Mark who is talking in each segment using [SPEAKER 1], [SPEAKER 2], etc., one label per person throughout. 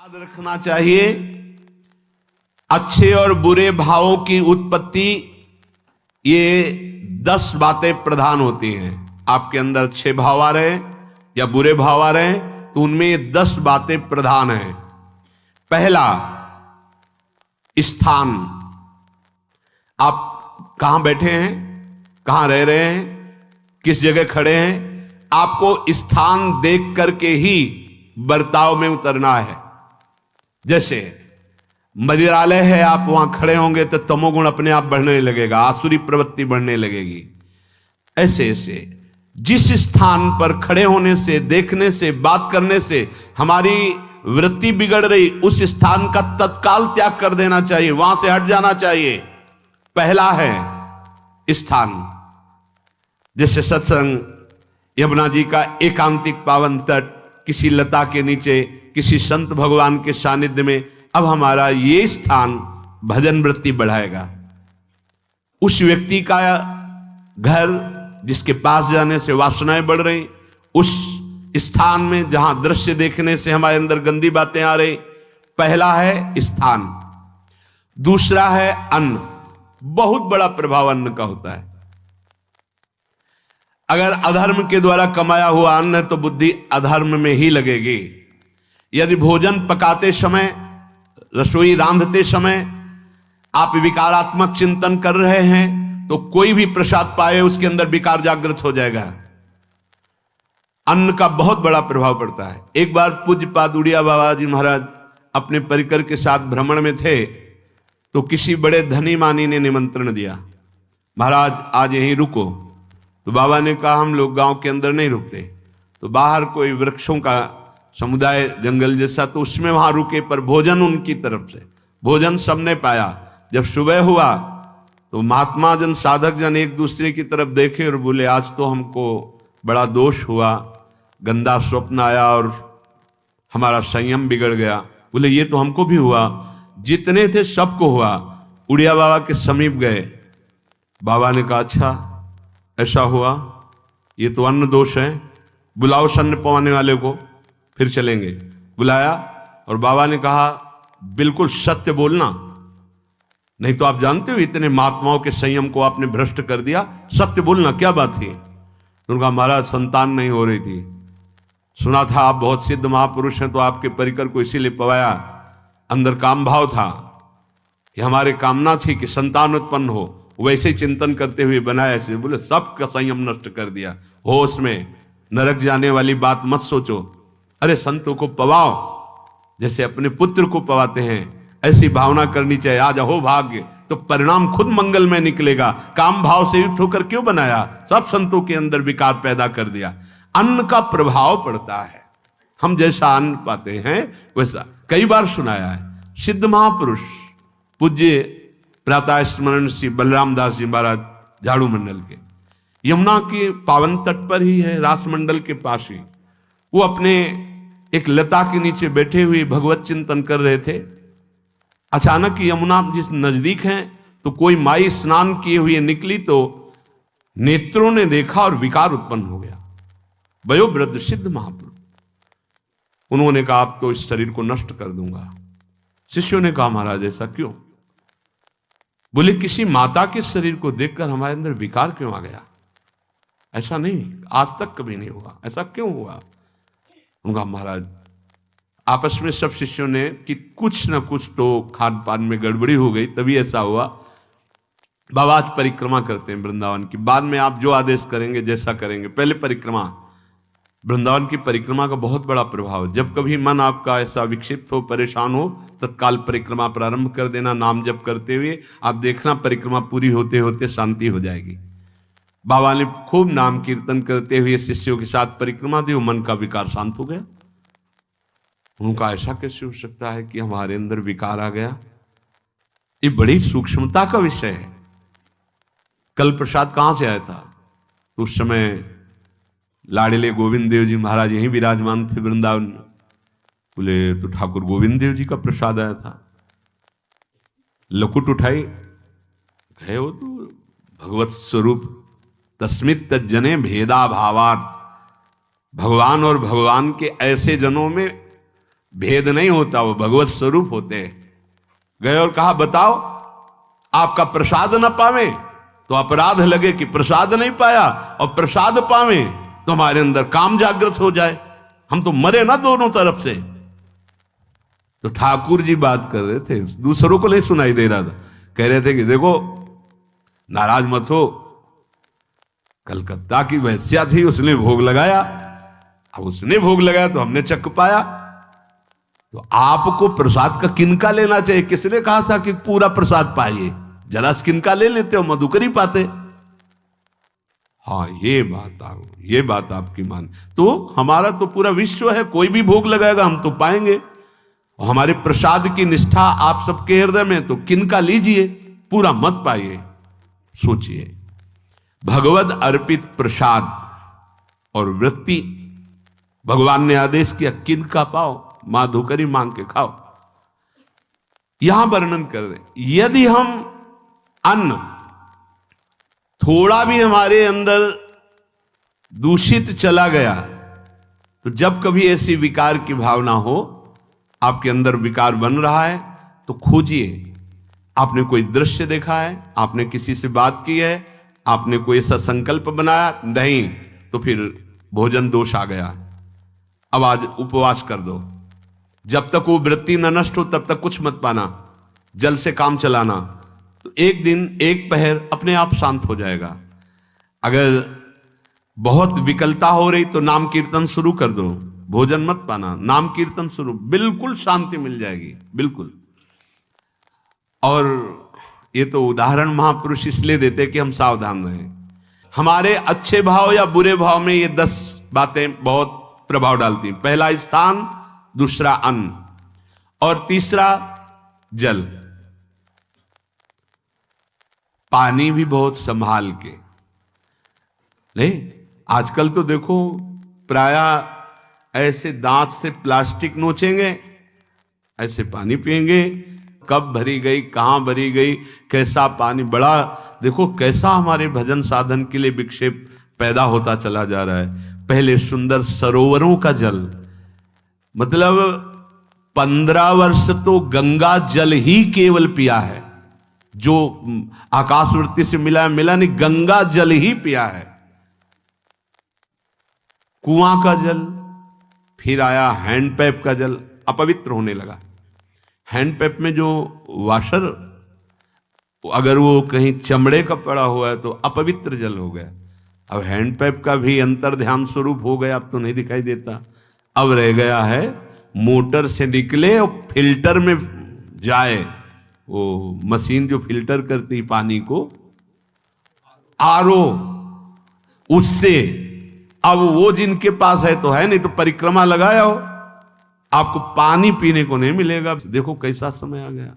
[SPEAKER 1] याद रखना चाहिए, अच्छे और बुरे भावों की उत्पत्ति, ये 10 बातें प्रधान होती हैं। आपके अंदर अच्छे भाव आ रहे या बुरे भाव आ रहे तो उनमें ये 10 बातें प्रधान हैं। पहला, स्थान। आप कहां बैठे हैं, कहां रह रहे हैं, किस जगह खड़े हैं, आपको स्थान देख करके ही बर्ताव में उतरना है। जैसे मदिरालय है, आप वहां खड़े होंगे तो तमोगुण अपने आप बढ़ने लगेगा, आसुरी प्रवृत्ति बढ़ने लगेगी। ऐसे ऐसे जिस स्थान पर खड़े होने से, देखने से, बात करने से हमारी वृत्ति बिगड़ रही, उस स्थान का तत्काल त्याग कर देना चाहिए, वहां से हट जाना चाहिए। पहला है स्थान। जैसे सत्संग, यमुना जी का एकांतिक पावन तट, किसी लता के नीचे, किसी संत भगवान के सानिध्य में, अब हमारा ये स्थान भजन वृत्ति बढ़ाएगा। उस व्यक्ति का घर जिसके पास जाने से वासनाएं बढ़ रही, उस स्थान में जहां दृश्य देखने से हमारे अंदर गंदी बातें आ रही, पहला है स्थान। दूसरा है अन्न। बहुत बड़ा प्रभाव अन्न का होता है। अगर अधर्म के द्वारा कमाया हुआ अन्न है तो बुद्धि अधर्म में ही लगेगी। यदि भोजन पकाते समय, रसोई रांधते समय आप विकारात्मक चिंतन कर रहे हैं तो कोई भी प्रसाद पाए उसके अंदर विकार जागृत हो जाएगा। अन्न का बहुत बड़ा प्रभाव पड़ता है। एक बार पूज्य पाद उड़िया बाबा जी महाराज अपने परिकर के साथ भ्रमण में थे तो किसी बड़े धनी मानी ने निमंत्रण दिया, महाराज आज यहीं रुको। तो बाबा ने कहा हम लोग गांव के अंदर नहीं रुकते। तो बाहर कोई वृक्षों का समुदाय, जंगल जैसा, तो उसमें वहां रुके, पर भोजन उनकी तरफ से, भोजन सबने पाया। जब सुबह हुआ तो महात्मा जन, साधक जन एक दूसरे की तरफ देखे और बोले आज तो हमको बड़ा दोष हुआ, गंदा स्वप्न आया और हमारा संयम बिगड़ गया। बोले ये तो हमको भी हुआ, जितने थे सबको हुआ। उड़िया बाबा के समीप गए। बाबा ने कहा अच्छा ऐसा हुआ, ये तो अन्न दोष है, बुलाओ सन्न पवाने वाले को, फिर चलेंगे। बुलाया और बाबा ने कहा बिल्कुल सत्य बोलना, नहीं तो आप जानते हो इतने महात्माओं के संयम को आपने भ्रष्ट कर दिया, सत्य बोलना क्या बात थी। उनका महाराज संतान नहीं हो रही थी, सुना था आप बहुत सिद्ध महापुरुष हैं तो आपके परिकर को इसीलिए पवाया, अंदर काम भाव था कि हमारे कामना थी कि संतान उत्पन्न हो, वैसे ही चिंतन करते हुए बनाया ऐसे। बोले सबका संयम नष्ट कर दिया। होश में, नरक जाने वाली बात मत सोचो। अरे संतों को पवाओ जैसे अपने पुत्र को पवाते हैं, ऐसी भावना करनी चाहिए। आज हो भाग्य तो परिणाम खुद मंगल में निकलेगा। काम भाव से युक्त होकर क्यों बनाया, सब संतों के अंदर विकार पैदा कर दिया। अन्न का प्रभाव पड़ता है। हम जैसा अन्न पाते हैं वैसा, कई बार सुनाया है, सिद्ध महापुरुष पूज्य प्रातः स्मरण श्री बलराम दास जी महाराज झाड़ू मंडल के, यमुना के पावन तट पर ही है, रास मंडल के पास ही, वो अपने एक लता के नीचे बैठे हुए भगवत चिंतन कर रहे थे। अचानक यमुना जिस नजदीक है तो कोई माई स्नान किए हुए निकली तो नेत्रों ने देखा और विकार उत्पन्न हो गया। वयोवृद्ध सिद्ध महापुरुष, उन्होंने कहा आप तो इस शरीर को नष्ट कर दूंगा। शिष्यों ने कहा महाराज ऐसा क्यों। बोले किसी माता के शरीर को देखकर हमारे अंदर विकार क्यों आ गया, ऐसा नहीं, आज तक कभी नहीं हुआ, ऐसा क्यों हुआ। उनका महाराज आपस में सब शिष्यों ने कि कुछ ना कुछ तो खान पान में गड़बड़ी हो गई तभी ऐसा हुआ। बाबा आज परिक्रमा करते हैं वृंदावन की, बाद में आप जो आदेश करेंगे जैसा करेंगे, पहले परिक्रमा। वृंदावन की परिक्रमा का बहुत बड़ा प्रभाव। जब कभी मन आपका ऐसा विक्षिप्त हो, परेशान हो, तत्काल परिक्रमा प्रारंभ कर देना, नाम जप करते हुए। आप देखना परिक्रमा पूरी होते होते शांति हो जाएगी। बाबा ने खूब नाम कीर्तन करते हुए शिष्यों के साथ परिक्रमा दी, मन का विकार शांत हो गया। उनका ऐसा कैसे हो सकता है कि हमारे अंदर विकार आ गया। ये बड़ी सूक्ष्मता का विषय है। कल प्रसाद कहां से आया था, उस समय लाडले गोविंद देव जी महाराज यहीं विराजमान थे वृंदावन में। बोले तो ठाकुर गोविंद देव जी का प्रसाद आया था। लकुट उठाई, गए वो तो भगवत स्वरूप तस्मित तज्जने भेदा भावात, भगवान और भगवान के ऐसे जनों में भेद नहीं होता, वो भगवत स्वरूप होते हैं। गए और कहा बताओ आपका प्रसाद न पावे तो अपराध लगे कि प्रसाद नहीं पाया, और प्रसाद पावे तो हमारे अंदर काम जागृत हो जाए, हम तो मरे ना दोनों तरफ से। तो ठाकुर जी बात कर रहे थे, दूसरों को नहीं सुनाई दे रहा था। कह रहे थे कि देखो नाराज मत हो, कलकत्ता की वैश्या थी, उसने भोग लगाया, अब उसने भोग लगाया तो हमने चख पाया, तो आपको प्रसाद का किनका लेना चाहिए? किसने कहा था कि पूरा प्रसाद पाइए? जरा किनका ले लेते हो, मधुकर ही पाते। हाँ ये बात आपकी मान, तो हमारा तो पूरा विश्व है, कोई भी भोग लगाएगा हम तो पाएंगे। हमारे प्रसाद की निष्ठा आप सबके हृदय में, तो किनका लीजिए, पूरा मत पाइए। सोचिए, भगवद अर्पित प्रसाद और वृत्ति भगवान ने आदेश किया किनका पाओ, माधुकरी मांग के खाओ। यहां वर्णन कर रहे, यदि हम अन्न थोड़ा भी हमारे अंदर दूषित चला गया, तो जब कभी ऐसी विकार की भावना हो, आपके अंदर विकार बन रहा है, तो खोजिए। आपने कोई दृश्य देखा है, आपने किसी से बात की है, आपने कोई ऐसा संकल्प बनाया, नहीं, तो फिर भोजन दोष आ गया। अब आज उपवास कर दो, जब तक वो वृत्ति न नष्ट हो तब तक कुछ मत पाना, जल से काम चलाना, तो एक दिन एक पहर अपने आप शांत हो जाएगा। अगर बहुत विकलता हो रही तो नाम कीर्तन शुरू कर दो, भोजन मत पाना, नाम कीर्तन शुरू, बिल्कुल शांति मिल जाएगी, बिल्कुल। और ये तो उदाहरण महापुरुष इसलिए देते कि हम सावधान रहें। हमारे अच्छे भाव या बुरे भाव में ये 10 बातें बहुत प्रभाव डालती हैं। पहला स्थान, दूसरा अन्न, और तीसरा जल। पानी भी बहुत संभाल के नहीं, आजकल तो देखो प्रायः ऐसे दांत से प्लास्टिक नोचेंगे, ऐसे पानी पिएंगे, कब भरी गई, कहां भरी गई, कैसा पानी, बड़ा देखो कैसा हमारे भजन साधन के लिए विक्षेप पैदा होता चला जा रहा है। पहले सुंदर सरोवरों का जल, मतलब 15 वर्ष तो गंगा जल ही केवल पिया है, जो आकाशवृत्ति से मिला नहीं, गंगा जल ही पिया है। कुआं का जल, फिर आया हैंडपैप का जल, अपवित्र होने लगा। हैंडपैप में जो वाशर, अगर वो कहीं चमड़े का पड़ा हुआ है तो अपवित्र जल हो गया। अब हैंडपैप का भी अंतर ध्यान स्वरूप हो गया, अब तो नहीं दिखाई देता। अब रह गया है मोटर से निकले और फिल्टर में जाए, वो मशीन जो फिल्टर करती पानी को, आरओ, उससे। अब वो जिनके पास है तो है, नहीं तो परिक्रमा लगाया हो, आपको पानी पीने को नहीं मिलेगा। देखो कैसा समय आ गया।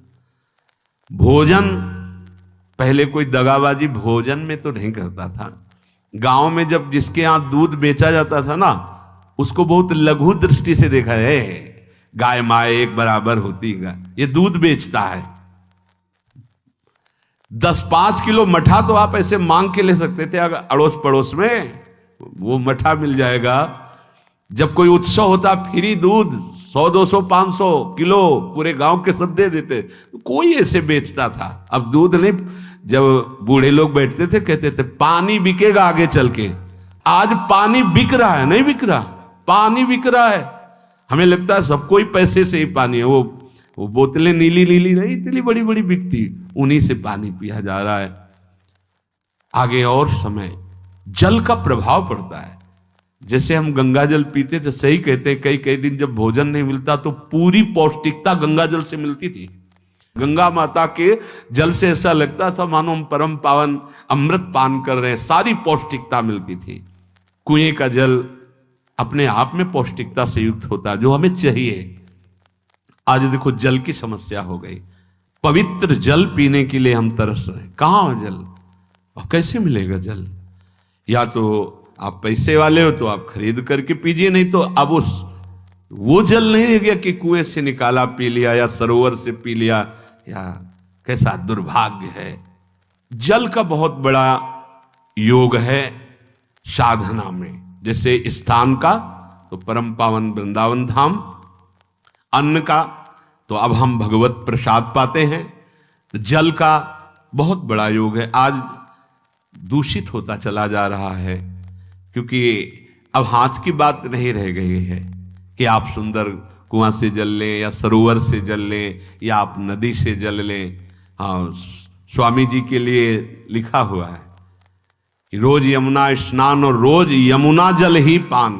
[SPEAKER 1] भोजन, पहले कोई दगाबाजी भोजन में तो नहीं करता था। गांव में जब जिसके यहां दूध बेचा जाता था ना, उसको बहुत लघु दृष्टि से देखा है, गाय माए एक बराबर होती है, ये दूध बेचता है। 10-5 किलो मठा तो आप ऐसे मांग के ले सकते थे, अगर अड़ोस पड़ोस में वो मठा मिल जाएगा। जब कोई उत्सव होता, फ्री दूध 100-200 500 किलो पूरे गांव के सब दे देते, कोई ऐसे बेचता था। अब दूध नहीं, जब बूढ़े लोग बैठते थे कहते थे पानी बिकेगा आगे चल के। आज पानी बिक रहा है, नहीं बिक रहा, पानी बिक रहा है। हमें लगता है सबको ही पैसे से ही पानी है, वो बोतलें नीली नीली नहीं, इतनी बड़ी बड़ी बिकती, उन्हीं से पानी पिया जा रहा है। आगे और समय जल का प्रभाव पड़ता है। जैसे हम गंगा जल पीते थे, सही कहते हैं, कई कई दिन जब भोजन नहीं मिलता तो पूरी पौष्टिकता गंगा जल से मिलती थी। गंगा माता के जल से ऐसा लगता था मानो हम परम पावन अमृत पान कर रहे हैं, सारी पौष्टिकता मिलती थी। कुएं का जल अपने आप में पौष्टिकता से युक्त होता, जो हमें चाहिए। आज देखो जल की समस्या हो गई, पवित्र जल पीने के लिए हम तरस रहे हैं। कहां है जल, और कैसे मिलेगा जल? या तो आप पैसे वाले हो तो आप खरीद करके पीजिए, नहीं तो अब वो जल नहीं रह गया कि कुएं से निकाला पी लिया या सरोवर से पी लिया, या कैसा दुर्भाग्य है। जल का बहुत बड़ा योग है साधना में। जैसे स्थान का तो परम पावन वृंदावन धाम, अन्न का, तो अब हम भगवत प्रसाद पाते हैं। जल का बहुत बड़ा योग है, आज दूषित होता चला जा रहा है, क्योंकि अब हाथ की बात नहीं रह गई है कि आप सुंदर कुआं से जल लें या सरोवर से जल लें या आप नदी से जल लें। हाँ, स्वामी जी के लिए लिखा हुआ है कि रोज यमुना स्नान और रोज यमुना जल ही पान।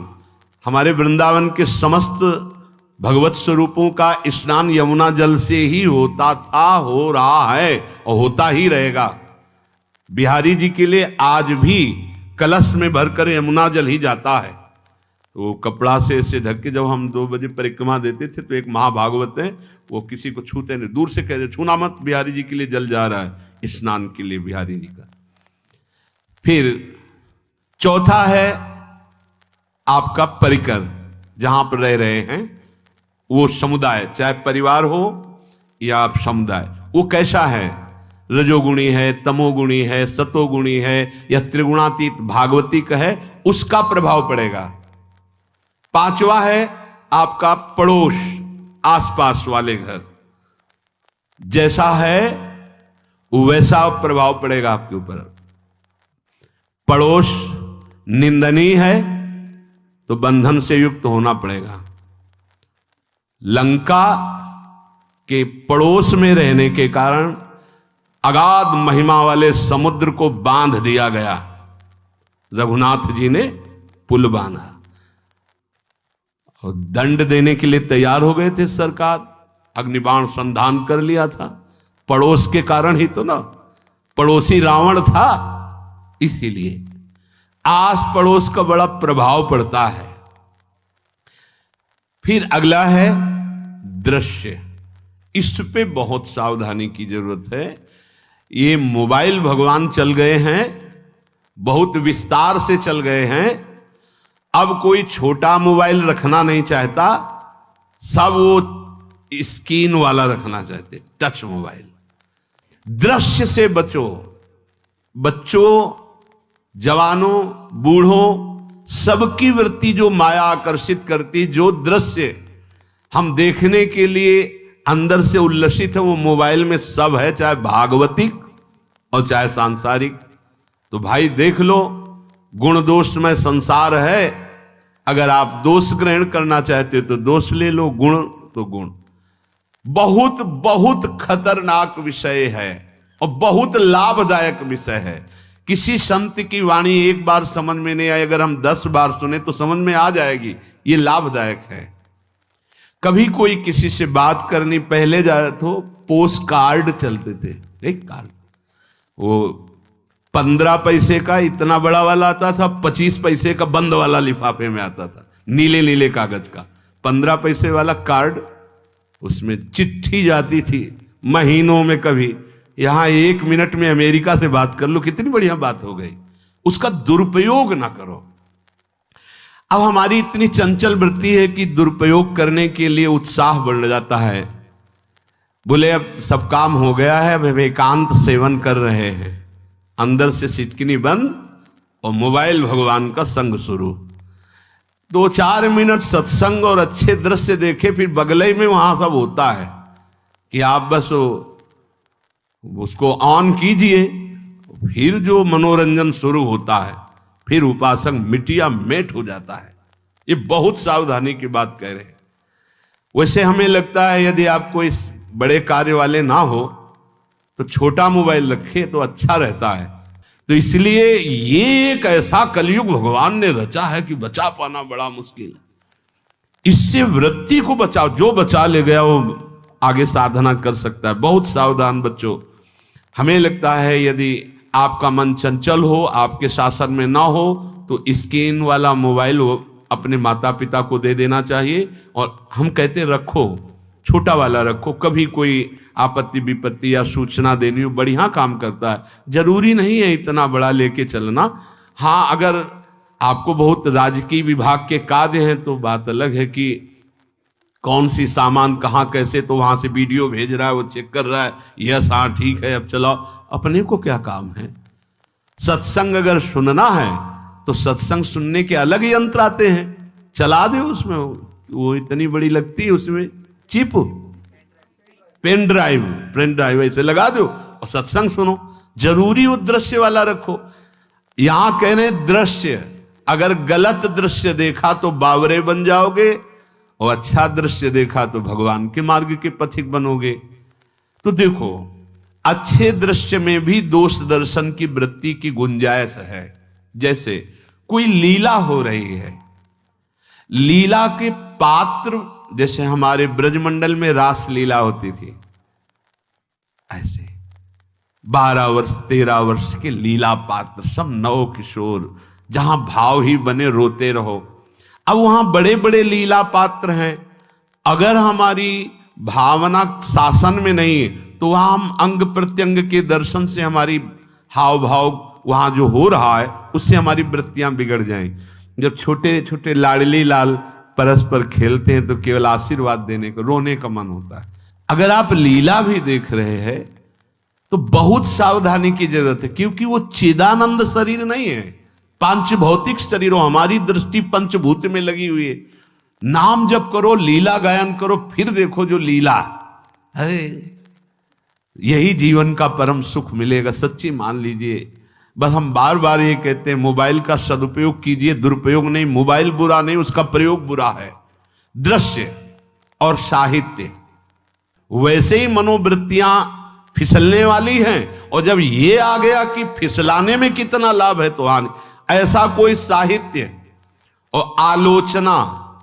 [SPEAKER 1] हमारे वृंदावन के समस्त भगवत स्वरूपों का स्नान यमुना जल से ही होता था, हो रहा है और होता ही रहेगा। बिहारी जी के लिए आज भी कलश में भरकर यमुना जल ही जाता है। तो कपड़ा से ऐसे ढक के जब हम 2 बजे परिक्रमा देते थे तो एक महाभागवत है, वो किसी को छूते नहीं, दूर से कहते छूना मत, बिहारी जी के लिए जल जा रहा है स्नान के लिए बिहारी जी का। फिर चौथा है आपका परिकर, जहां पर रह रहे हैं वो समुदाय, चाहे परिवार हो या समुदाय, वो कैसा है, रजोगुणी है, तमोगुणी है, सतोगुणी है या त्रिगुणातीत भागवतिक है, उसका प्रभाव पड़ेगा। पांचवा है आपका पड़ोस, आसपास वाले घर, जैसा है वैसा प्रभाव पड़ेगा आपके ऊपर। पड़ोस निंदनीय है तो बंधन से युक्त होना पड़ेगा। लंका के पड़ोस में रहने के कारण अगाध महिमा वाले समुद्र को बांध दिया गया, रघुनाथ जी ने पुल बांधा और दंड देने के लिए तैयार हो गए थे सरकार, अग्निबाण संधान कर लिया था, पड़ोस के कारण ही तो ना, पड़ोसी रावण था, इसीलिए आस पड़ोस का बड़ा प्रभाव पड़ता है। फिर अगला है दृश्य, इस पे बहुत सावधानी की जरूरत है। ये मोबाइल भगवान चल गए हैं, बहुत विस्तार से चल गए हैं, अब कोई छोटा मोबाइल रखना नहीं चाहता, सब वो स्क्रीन वाला रखना चाहते, टच मोबाइल। दृश्य से बचो, बच्चों, जवानों, बूढ़ों, सबकी वृत्ति जो माया आकर्षित करती, जो दृश्य हम देखने के लिए अंदर से उल्लसित है, वो मोबाइल में सब है, चाहे भागवतिक और चाहे सांसारिक। तो भाई देख लो, गुण दोष में संसार है, अगर आप दोष ग्रहण करना चाहते हो तो दोष ले लो, गुण तो गुण। बहुत बहुत खतरनाक विषय है और बहुत लाभदायक विषय है। किसी संत की वाणी एक बार समझ में नहीं आई, अगर हम 10 बार सुने तो समझ में आ जाएगी, ये लाभदायक है। कभी कोई किसी से बात करनी, पहले जाए तो पोस्ट कार्ड चलते थे, एक कार्ड, वो 15 पैसे का इतना बड़ा वाला आता था, 25 पैसे का बंद वाला लिफाफे में आता था, नीले नीले कागज का 15 पैसे वाला कार्ड, उसमें चिट्ठी जाती थी महीनों में। कभी यहां 1 मिनट में अमेरिका से बात कर लो, कितनी बढ़िया बात हो गई। उसका दुरुपयोग ना करो। अब हमारी इतनी चंचल वृत्ति है कि दुरुपयोग करने के लिए उत्साह बढ़ जाता है। बोले अब सब काम हो गया है, अब एकांत सेवन कर रहे हैं, अंदर से सिटकिनी बंद और मोबाइल भगवान का संग शुरू। 2-4 मिनट सत्संग और अच्छे दृश्य देखे, फिर बगले में वहां सब होता है कि आप बस उसको ऑन कीजिए, फिर जो मनोरंजन शुरू होता है, फिर उपासक मिटिया मेट हो जाता है। ये बहुत सावधानी की बात कह रहे हैं। वैसे हमें लगता है यदि आपको इस बड़े कार्य वाले ना हो तो छोटा मोबाइल रखे तो अच्छा रहता है। तो इसलिए ये एक ऐसा कलयुग भगवान ने रचा है कि बचा पाना बड़ा मुश्किल है। इससे वृत्ति को बचाओ, जो बचा ले गया वो आगे साधना कर सकता है। बहुत सावधान बच्चों। हमें लगता है यदि आपका मन चंचल हो, आपके शासन में ना हो, तो स्क्रीन वाला मोबाइल अपने माता पिता को दे देना चाहिए। और हम कहते रखो, छोटा वाला रखो, कभी कोई आपत्ति विपत्ति या सूचना देनी हो, बढ़िया काम करता है। जरूरी नहीं है इतना बड़ा लेके चलना। हाँ, अगर आपको बहुत राजकीय विभाग के कार्य हैं तो बात अलग है कि कौन सी सामान कहाँ कैसे, तो वहां से वीडियो भेज रहा है, वो चेक कर रहा है, यस हाँ ठीक है अब चलाओ। अपने को क्या काम है? सत्संग अगर सुनना है तो सत्संग सुनने के अलग यंत्र आते हैं, चला दे उसमें, वो इतनी बड़ी लगती है उसमें चिप, पेन ड्राइव ऐसे लगा दो और सत्संग सुनो। जरूरी वो दृश्य वाला रखो। यहां कह रहे दृश्य, अगर गलत दृश्य देखा तो बावरे बन जाओगे और अच्छा दृश्य देखा तो भगवान के मार्ग के पथिक बनोगे। तो देखो, अच्छे दृश्य में भी दोष दर्शन की वृत्ति की गुंजाइश है। जैसे कोई लीला हो रही है, लीला के पात्र, जैसे हमारे ब्रजमंडल में रास लीला होती थी, ऐसे 12 वर्ष 13 वर्ष के लीला पात्र, सब नव किशोर, जहां भाव ही बने रोते रहो। अब वहां बड़े बड़े लीला पात्र हैं, अगर हमारी भावना शासन में नहीं है तो वहां हम अंग प्रत्यंग के दर्शन से हमारी हाव भाव वहां जो हो रहा है उससे हमारी वृत्तियां बिगड़ जाएं। जब छोटे छोटे लाडली लाल परस्पर खेलते हैं तो केवल आशीर्वाद देने को, रोने का मन होता है। अगर आप लीला भी देख रहे हैं तो बहुत सावधानी की जरूरत है, क्योंकि वो चिदानंद शरीर नहीं है, पांच भौतिक शरीरों, हमारी दृष्टि पंचभूत में लगी हुई है। नाम जप करो, लीला गायन करो, फिर देखो जो लीला है, यही जीवन का परम सुख मिलेगा। सच्ची मान लीजिए। बस हम बार बार ये कहते हैं, मोबाइल का सदुपयोग कीजिए, दुरुपयोग नहीं। मोबाइल बुरा नहीं, उसका प्रयोग बुरा है। दृश्य और साहित्य, वैसे ही मनोवृत्तियां फिसलने वाली हैं, और जब ये आ गया कि फिसलाने में कितना लाभ है तो ऐसा कोई साहित्य और आलोचना,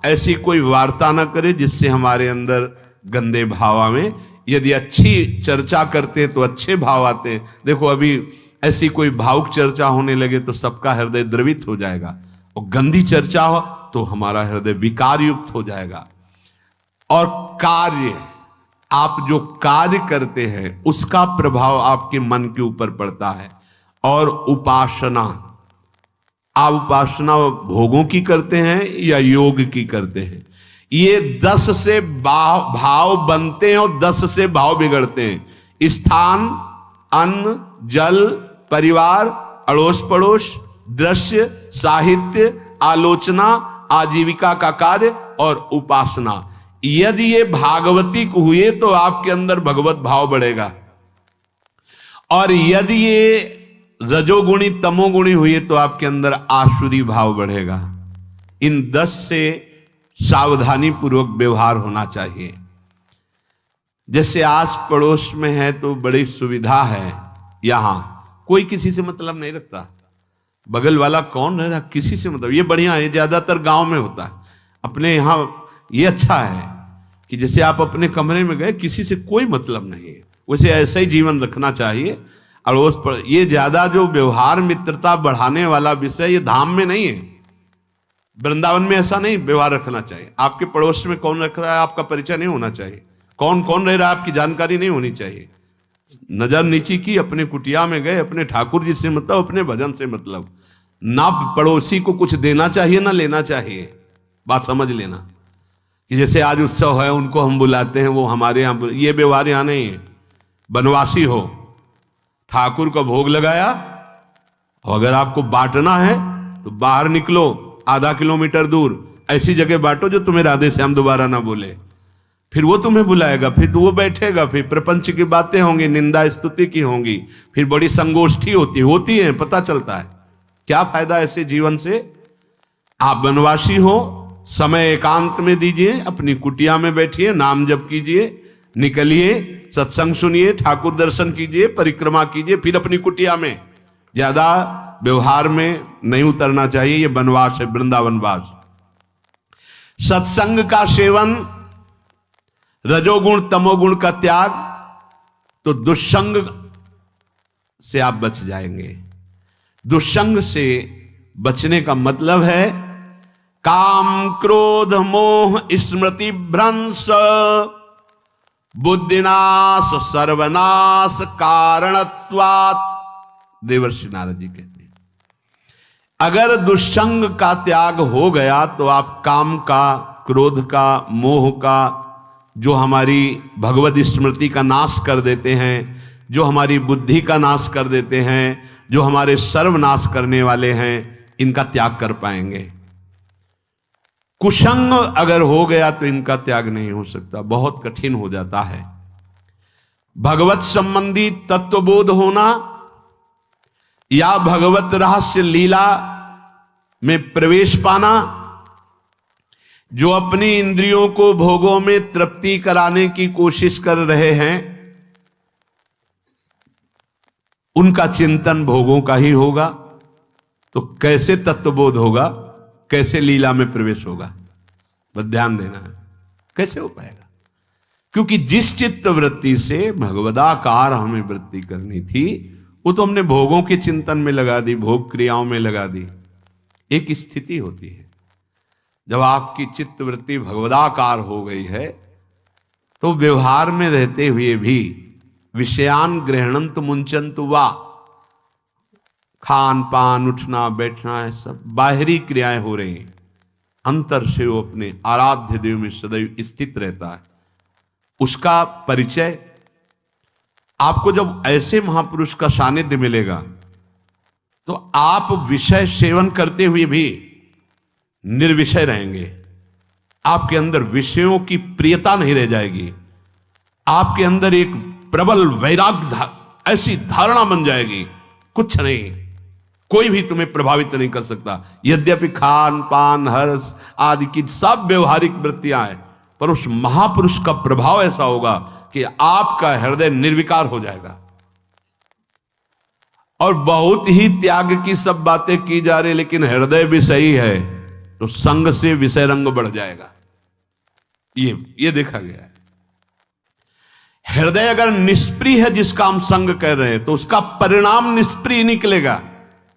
[SPEAKER 1] ऐसी कोई वार्ता ना करे जिससे हमारे अंदर गंदे भाव आवे। यदि अच्छी चर्चा करते हैं तो अच्छे भाव आते हैं। देखो, अभी ऐसी कोई भावुक चर्चा होने लगे तो सबका हृदय द्रवित हो जाएगा, और गंदी चर्चा हो तो हमारा हृदय विकार युक्त हो जाएगा। और कार्य, आप जो कार्य करते हैं उसका प्रभाव आपके मन के ऊपर पड़ता है। और उपासना, आप उपासना भोगों की करते हैं या योग की करते हैं, ये 10 से भाव बनते हैं और 10 से भाव बिगड़ते हैं। स्थान, अन्न, जल, परिवार, अड़ोस पड़ोस, दृश्य, साहित्य, आलोचना, आजीविका का कार्य और उपासना। यदि ये भागवतिक हुए तो आपके अंदर भगवत भाव बढ़ेगा, और यदि ये रजोगुणी तमोगुणी हुए तो आपके अंदर आसुरी भाव बढ़ेगा। इन 10 से सावधानी पूर्वक व्यवहार होना चाहिए। जैसे आस पड़ोस में है तो बड़ी सुविधा है, यहां कोई किसी से मतलब नहीं रखता, बगल वाला कौन रह रहा किसी से मतलब, ये बढ़िया है। ज्यादातर गांव में होता है। अपने यहां ये अच्छा है कि जैसे आप अपने कमरे में गए, किसी से कोई मतलब नहीं है, वैसे ऐसा ही जीवन रखना चाहिए। और उस पर ये ज्यादा जो व्यवहार मित्रता बढ़ाने वाला विषय, ये धाम में नहीं है, वृंदावन में ऐसा नहीं व्यवहार रखना चाहिए। आपके पड़ोस में कौन रख रहा है आपका परिचय नहीं होना चाहिए, कौन कौन रह रहा है आपकी जानकारी नहीं होनी चाहिए। नजर नीची की, अपने कुटिया में गए, अपने ठाकुर जी से मतलब, अपने भजन से मतलब। ना पड़ोसी को कुछ देना चाहिए ना लेना चाहिए। बात समझ लेना कि जैसे आज उत्सव है उनको हम बुलाते हैं, वो हमारे यहाँ, ये व्यवहार यहाँ नहीं है। बनवासी हो, ठाकुर का भोग लगाया, और अगर आपको बांटना है तो बाहर निकलो, आधा किलोमीटर दूर ऐसी जगह बांटो जो तुम्हें राधे श्याम दोबारा ना बोले, फिर वो तुम्हें बुलाएगा, फिर वो बैठेगा, फिर प्रपंच की बातें होंगी, निंदा स्तुति की होंगी, फिर बड़ी संगोष्ठी होती है, पता चलता है। क्या फायदा ऐसे जीवन से? आप वनवासी हो, समय एकांत में दीजिए, अपनी कुटिया में बैठिए, नाम जप कीजिए, निकलिए, सत्संग सुनिए, ठाकुर दर्शन कीजिए, परिक्रमा कीजिए, फिर अपनी कुटिया में। ज्यादा व्यवहार में नहीं उतरना चाहिए, ये वनवास है, वृंदावनवास। सत्संग का सेवन, रजोगुण तमोगुण का त्याग, तो दुष्संग से आप बच जाएंगे। दुष्संग से बचने का मतलब है काम क्रोध मोह स्मृति भ्रंश बुद्धिनाश सर्वनाश कारणत्वात्। देवर्षि नारद जी कहते हैं, अगर दुष्संग का त्याग हो गया तो आप काम का, क्रोध का, मोह का, जो हमारी भगवत स्मृति का नाश कर देते हैं, जो हमारी बुद्धि का नाश कर देते हैं, जो हमारे सर्वनाश करने वाले हैं, इनका त्याग कर पाएंगे। कुसंग अगर हो गया तो इनका त्याग नहीं हो सकता, बहुत कठिन हो जाता है। भगवत संबंधी तत्वबोध होना या भगवत रहस्य लीला में प्रवेश पाना, जो अपनी इंद्रियों को भोगों में तृप्ति कराने की कोशिश कर रहे हैं, उनका चिंतन भोगों का ही होगा। तो कैसे तत्वबोध होगा, कैसे लीला में प्रवेश होगा, बस ध्यान देना है, कैसे हो पाएगा? क्योंकि जिस चित्त वृत्ति से भगवदाकार हमें वृत्ति करनी थी, वो तो हमने भोगों के चिंतन में लगा दी, भोग क्रियाओं में लगा दी। एक स्थिति होती है जब आपकी चित्त वृत्ति भगवदाकार हो गई है, तो व्यवहार में रहते हुए भी विषयान ग्रहणंत मुंचंत वा, खान पान उठना बैठना है सब बाहरी क्रियाएं हो रही हैं, अंतर से वो अपने आराध्य देव में सदैव स्थित रहता है। उसका परिचय आपको जब ऐसे महापुरुष का सानिध्य मिलेगा, तो आप विषय सेवन करते हुए भी निर्विषय रहेंगे। आपके अंदर विषयों की प्रियता नहीं रह जाएगी, आपके अंदर एक प्रबल वैराग्य ऐसी धारणा बन जाएगी, कुछ नहीं, कोई भी तुम्हें प्रभावित नहीं कर सकता। यद्यपि खान पान हर्ष आदि की सब व्यवहारिक वृत्तियां हैं, पर उस महापुरुष का प्रभाव ऐसा होगा कि आपका हृदय निर्विकार हो जाएगा। और बहुत ही त्याग की सब बातें की जा रही, लेकिन हृदय भी सही है तो संग से विषय रंग बढ़ जाएगा। ये देखा गया है। हृदय अगर निष्प्रिय है, जिसका हम संग कह रहे हैं, तो उसका परिणाम निष्प्रिय निकलेगा।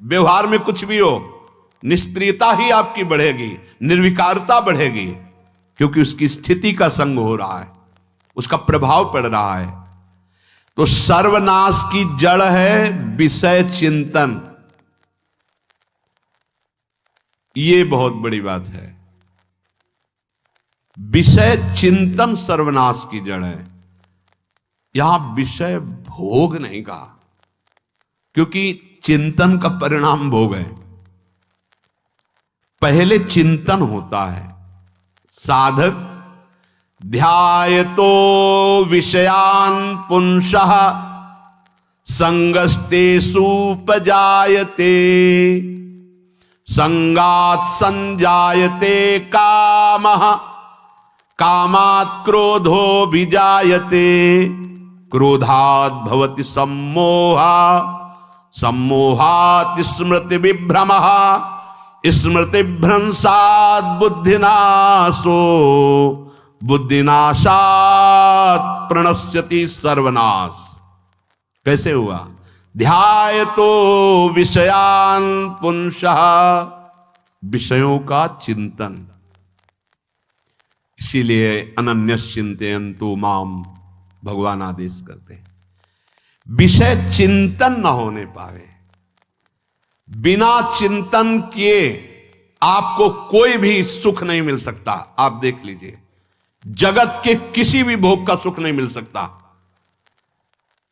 [SPEAKER 1] व्यवहार में कुछ भी हो, निष्प्रियता ही आपकी बढ़ेगी, निर्विकारता बढ़ेगी, क्योंकि उसकी स्थिति का संग हो रहा है, उसका प्रभाव पड़ रहा है। तो सर्वनाश की जड़ है विषय चिंतन। ये बहुत बड़ी बात है। विषय चिंतन सर्वनाश की जड़ है। यहां विषय भोग नहीं कहा, क्योंकि चिंतन का परिणाम भोग है। पहले चिंतन होता है। साधक ध्यायतो विषयान पुंसः संगस्तेषुपजायते संगात् संजायते कामः कामात् क्रोधो विजायते क्रोधात् भवति सम्मोहः सम्मोहात् स्मृति विभ्रमः स्मृति भ्रंशात् बुद्धिनाशो बुद्धिनाशात् प्रणश्यति सर्वनाश। कैसे हुआ? ध्यायतो विषयान पुंसः, विषयों का चिंतन। इसीलिए अनन्यश्चिन्तयन्तु माम भगवान आदेश करते हैं। विषय चिंतन न होने पावे, बिना चिंतन किए आपको कोई भी सुख नहीं मिल सकता। आप देख लीजिए, जगत के किसी भी भोग का सुख नहीं मिल सकता।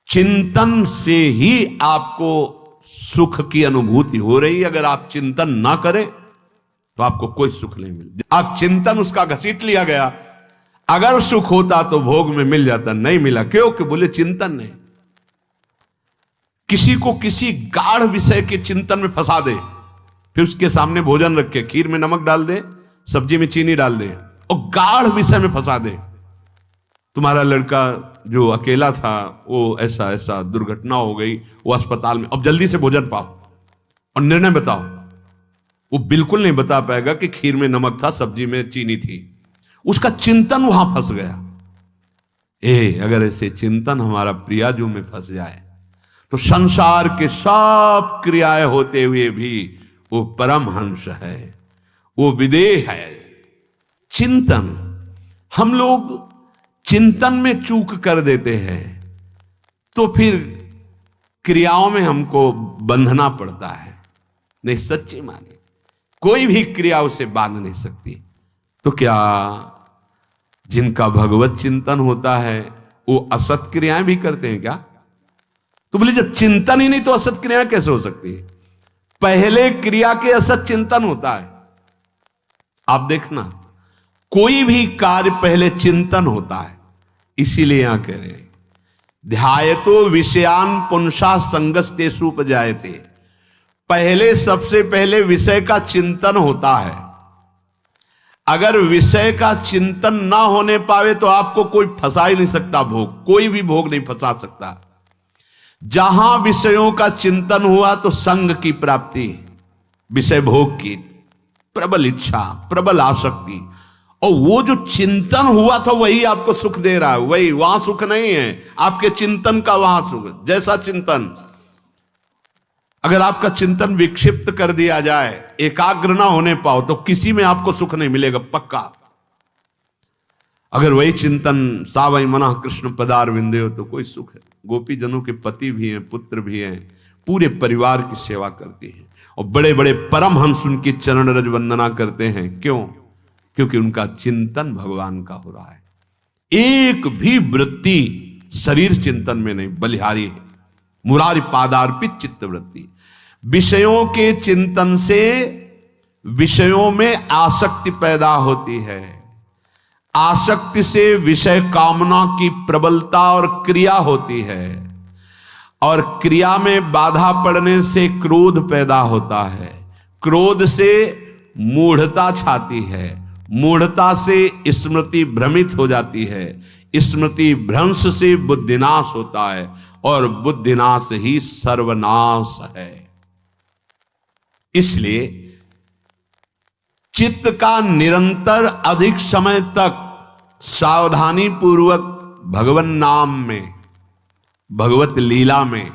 [SPEAKER 1] चिंतन से ही आपको सुख की अनुभूति हो रही है। अगर आप चिंतन ना करें तो आपको कोई सुख नहीं मिल। आप चिंतन उसका घसीट लिया गया। अगर सुख होता तो भोग में मिल जाता, नहीं मिला। क्यों? कि बोले चिंतन नहीं। किसी को किसी गाढ़ विषय के चिंतन में फंसा दे, फिर उसके सामने भोजन रख के खीर में नमक डाल दे, सब्जी में चीनी डाल दे और गाढ़ विषय में फंसा दे। तुम्हारा लड़का जो अकेला था, वो ऐसा ऐसा दुर्घटना हो गई, वो अस्पताल में, अब जल्दी से भोजन पाओ और निर्णय बताओ। वो बिल्कुल नहीं बता पाएगा कि खीर में नमक था, सब्जी में चीनी थी। उसका चिंतन वहां फंस गया। अगर ऐसे चिंतन हमारा प्रियाजू में फंस जाए तो संसार के सब क्रियाएं होते हुए भी वो परमहंस है, वो विदेह है। चिंतन, हम लोग चिंतन में चूक कर देते हैं तो फिर क्रियाओं में हमको बंधना पड़ता है। नहीं, सच्ची माने कोई भी क्रिया उसे बांध नहीं सकती। तो क्या जिनका भगवत चिंतन होता है वो असत क्रियाएं भी करते हैं क्या? तो बोले जब चिंतन ही नहीं तो असत क्रियाएं कैसे हो सकती है? पहले क्रिया के असत चिंतन होता है। आप देखना, कोई भी कार्य पहले चिंतन होता है। इसीलिए यहां कह रहे हैं ध्यायतो विषयान पुंसा संगस्तेषु उपजायते। पहले सबसे पहले विषय का चिंतन होता है। अगर विषय का चिंतन ना होने पावे तो आपको कोई फंसा ही नहीं सकता भोग, कोई भी भोग नहीं फंसा सकता। जहां विषयों का चिंतन हुआ तो संग की प्राप्ति, विषय भोग की प्रबल इच्छा, प्रबल आसक्ति, और वो जो चिंतन हुआ था वही आपको सुख दे रहा है। वही, वहां सुख नहीं है, आपके चिंतन का वहां सुख। जैसा चिंतन, अगर आपका चिंतन विक्षिप्त कर दिया जाए, एकाग्र ना होने पाओ, तो किसी में आपको सुख नहीं मिलेगा पक्का। अगर वही चिंतन सावई मना कृष्ण पदार विंदे हो तो कोई सुख है। गोपी जनों के पति भी हैं, पुत्र भी हैं, पूरे परिवार की सेवा करती हैं, और बड़े बड़े परमहंस उनकी चरण रज वंदना करते हैं। क्यों? क्योंकि उनका चिंतन भगवान का हो रहा है। एक भी वृत्ति शरीर चिंतन में नहीं, बलिहारी है। मुरारी पादार्पित चित्त वृत्ति। विषयों के चिंतन से विषयों में आसक्ति पैदा होती है। आसक्ति से विषय कामना की प्रबलता और क्रिया होती है, और क्रिया में बाधा पड़ने से क्रोध पैदा होता है। क्रोध से मूढ़ता छाती है, मूढ़ता से स्मृति भ्रमित हो जाती है, स्मृति भ्रंश से बुद्धिनाश होता है, और बुद्धिनाश ही सर्वनाश है। इसलिए चित्त का निरंतर अधिक समय तक सावधानी पूर्वक भगवन नाम में, भगवत लीला में,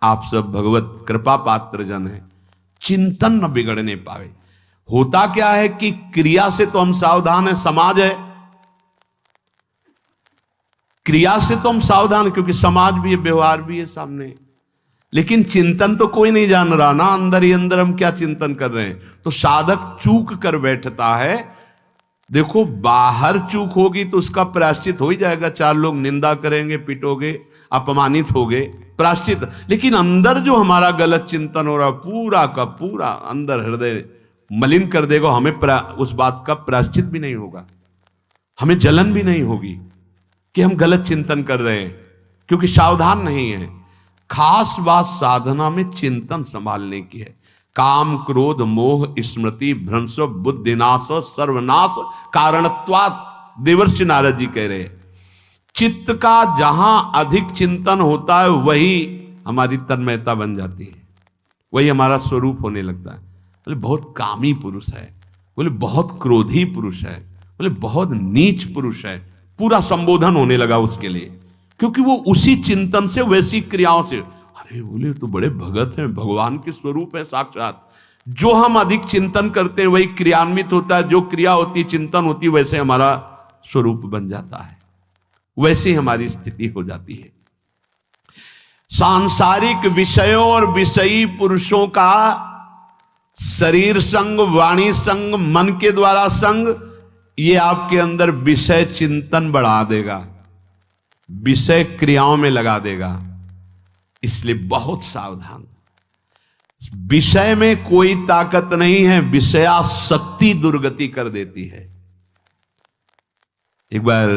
[SPEAKER 1] आप सब भगवत कृपा पात्र जन है, चिंतन न बिगड़ने पावे। होता क्या है कि क्रिया से तो हम सावधान है, समाज है, क्रिया से तो हम सावधान, क्योंकि समाज भी है, व्यवहार भी है सामने, लेकिन चिंतन तो कोई नहीं जान रहा ना, अंदर ही अंदर हम क्या चिंतन कर रहे हैं। तो साधक चूक कर बैठता है। देखो, बाहर चूक होगी तो उसका प्रायश्चित हो ही जाएगा, चार लोग निंदा करेंगे, पिटोगे, अपमानित होगे, प्रायश्चित। लेकिन अंदर जो हमारा गलत चिंतन हो रहा, पूरा का पूरा अंदर हृदय मलिन कर देगा, हमें उस बात का प्रायश्चित भी नहीं होगा, हमें जलन भी नहीं होगी कि हम गलत चिंतन कर रहे हैं, क्योंकि सावधान नहीं है। खास बात साधना में चिंतन संभालने की है। काम क्रोध मोह स्मृति भ्रंश बुद्धिनाश सर्वनाश कारणत्वात्, देवर्षि नारद जी कह रहे हैं। चित्त का जहां अधिक चिंतन होता है वही हमारी तन्मयता बन जाती है, वही हमारा स्वरूप होने लगता है। बोले बहुत कामी पुरुष है, बोले बहुत क्रोधी पुरुष है, बोले बहुत नीच पुरुष है, पूरा संबोधन होने लगा उसके लिए, क्योंकि वो उसी चिंतन से, वैसी क्रियाओं से। अरे बोले तो बड़े भगत हैं, भगवान के स्वरूप है साक्षात। जो हम अधिक चिंतन करते हैं वही क्रियान्वित होता है, जो क्रिया होती, चिंतन होती, वैसे हमारा स्वरूप बन जाता है, वैसे हमारी स्थिति हो जाती है। सांसारिक विषयों और विषयी पुरुषों का शरीर संग, वाणी संग, मन के द्वारा संग, ये आपके अंदर विषय चिंतन बढ़ा देगा, विषय क्रियाओं में लगा देगा। इसलिए बहुत सावधान। विषय में कोई ताकत नहीं है, विषयासक्ति दुर्गति कर देती है। एक बार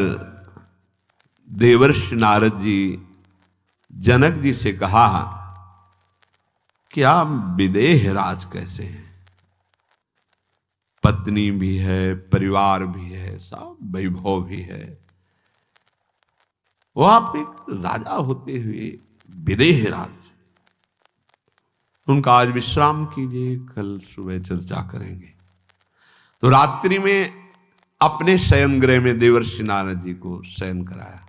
[SPEAKER 1] देवर्षि नारद जी जनक जी से कहा कि आप विदेह राज कैसे हैं, पत्नी भी है, परिवार भी है, सब वैभव भी है, वो आप एक राजा होते हुए विदेह राज। उनका आज विश्राम कीजिए, कल सुबह चर्चा करेंगे। तो रात्रि में अपने शयन गृह में देवर्षि नारद जी को शयन कराया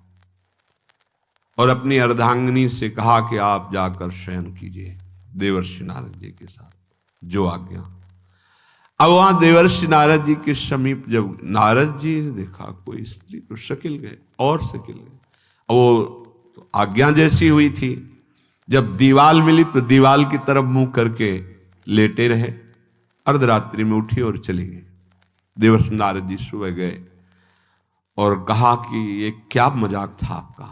[SPEAKER 1] और अपनी अर्धांगिनी से कहा कि आप जाकर शयन कीजिए देवर्षि नारद जी के साथ, जो आज्ञा। अब वहां देवर्षि नारद जी के समीप जब नारद जी ने देखा कोई स्त्री, तो शकिल गए और शकिल गए। वो तो आज्ञा जैसी हुई थी, जब दीवाल मिली तो दीवाल की तरफ मुंह करके लेटे रहे। अर्धरात्रि में उठी और चली गई। देवर्षि नारद जी सुबह गए और कहा कि ये क्या मजाक था आपका,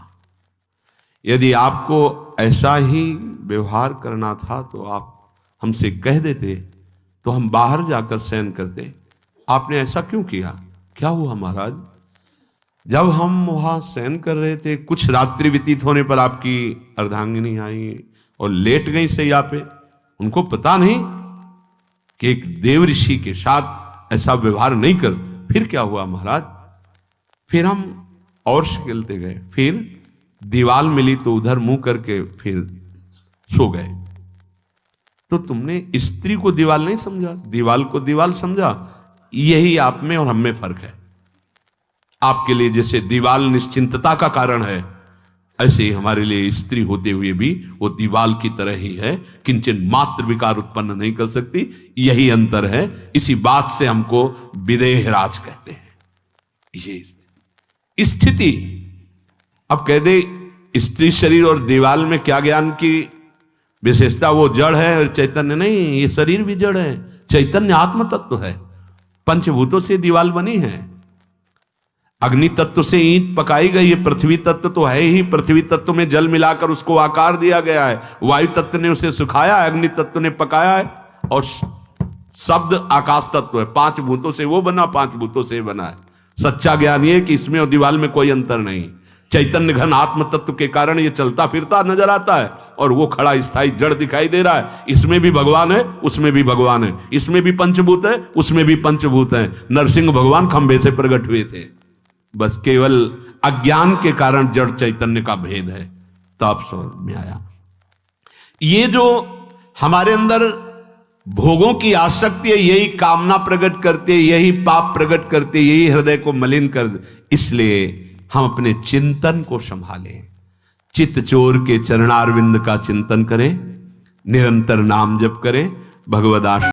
[SPEAKER 1] यदि आपको ऐसा ही व्यवहार करना था तो आप हमसे कह देते तो हम बाहर जाकर शयन करते, आपने ऐसा क्यों किया। क्या हुआ महाराज? जब हम वहां शयन कर रहे थे, कुछ रात्रि व्यतीत होने पर आपकी अर्धांगिनी आई और लेट गई सैया पे। उनको पता नहीं कि एक देव ऋषि के साथ ऐसा व्यवहार नहीं कर। फिर क्या हुआ महाराज? फिर हम और खेलते गए, फिर दीवाल मिली तो उधर मुंह करके फिर सो गए। तो तुमने स्त्री को दीवाल नहीं समझा, दीवाल को दीवाल समझा। यही आप में और हम में फर्क है। आपके लिए जैसे दीवाल निश्चिंतता का कारण है, ऐसे ही हमारे लिए स्त्री होते हुए भी वो दीवाल की तरह ही है, किंचन मात्र विकार उत्पन्न नहीं कर सकती। यही अंतर है। इसी बात से हमको विदेहराज कहते हैं। ये स्थिति अब कह दे स्त्री शरीर और दीवाल में क्या ज्ञान की विशेषता? वो जड़ है और चैतन्य नहीं। ये शरीर भी जड़ है, चैतन्य आत्म तत्व है। पंचभूतों से दीवाल बनी है। अग्नि तत्व से ईंट पकाई गई है। पृथ्वी तत्व तो है ही, पृथ्वी तत्व में जल मिलाकर उसको आकार दिया गया है। वायु तत्व ने उसे सुखाया है, अग्नि तत्व ने पकाया है, और शब्द आकाश तत्व है। 5 भूतों से वो बना, 5 भूतों से बना है। सच्चा ज्ञान ये कि इसमें और दीवाल में कोई अंतर नहीं। चैतन्य घन आत्म तत्व के कारण ये चलता फिरता नजर आता है, और वो खड़ा स्थायी जड़ दिखाई दे रहा है। इसमें भी भगवान है, उसमें भी भगवान है। इसमें भी पंचभूत है, उसमें भी पंचभूत है। नरसिंह भगवान खंभे से प्रकट हुए थे, बस केवल अज्ञान के कारण जड़ चैतन्य का भेद है। तब समझ में आया। ये जो हमारे अंदर भोगों की आसक्ति है, यही कामना प्रकट करती है, यही पाप प्रकट करती है, यही हृदय को मलिन कर। इसलिए हम अपने चिंतन को संभालें। चित्त चोर के चरणारविंद का चिंतन करें, निरंतर नाम जप करें, भगवद आश्रय